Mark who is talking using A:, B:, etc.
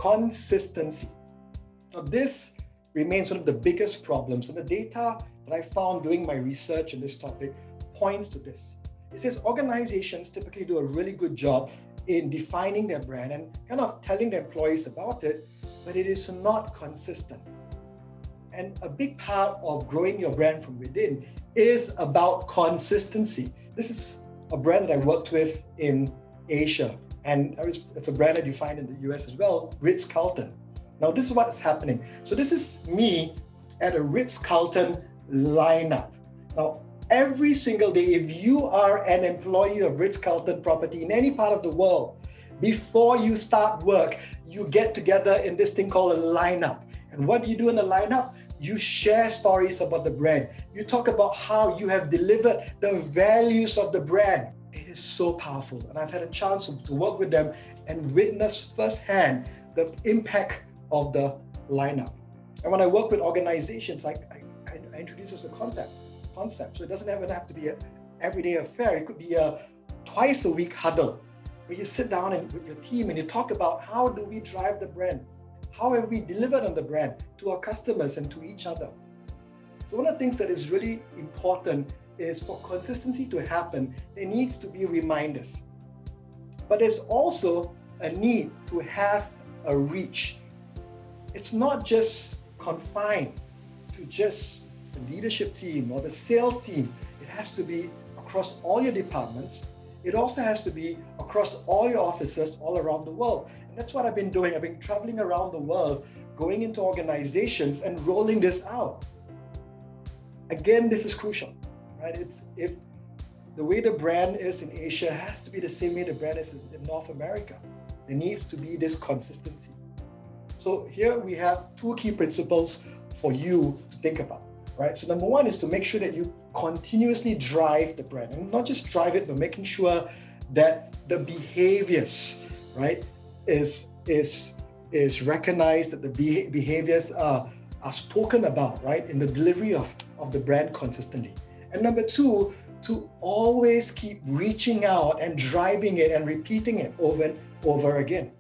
A: consistency. Now, this remains one of the biggest problems, and the data that I found doing my research on this topic points to this. It says organizations typically do a really good job in defining their brand and kind of telling their employees about it, but it is not consistent. And a big part of growing your brand from within is about consistency. This is a brand that I worked with in Asia, and it's a brand that you find in the US as well, Ritz-Carlton. Now, this is what's happening. So this is me at a Ritz-Carlton lineup. Now, every single day, if you are an employee of Ritz-Carlton property in any part of the world, before you start work, you get together in this thing called a lineup. And what do you do in a lineup? You share stories about the brand. You talk about how you have delivered the values of the brand. It is so powerful. And I've had a chance to work with them and witness firsthand the impact of the lineup. And when I work with organizations, I introduce this as a concept. So it doesn't even have to be an everyday affair. It could be a twice a week huddle where you sit down with your team and you talk about how do we drive the brand? How have we delivered on the brand to our customers and to each other? So one of the things that is really important is for consistency to happen, there needs to be reminders. But there's also a need to have a reach. It's not just confined to just the leadership team or the sales team. It has to be across all your departments. It also has to be across all your offices all around the world. And that's what I've been doing. I've been traveling around the world, going into organizations and rolling this out. Again, this is crucial, right? If the way the brand is in Asia has to be the same way the brand is in North America. There needs to be this consistency. So here we have two key principles for you to think about, right? So number one is to make sure that you continuously drive the brand, and not just drive it, but making sure that the behaviors, right, is recognized, that the behaviors are spoken about, right, in the delivery of the brand consistently. And number two, to always keep reaching out and driving it and repeating it over and over again.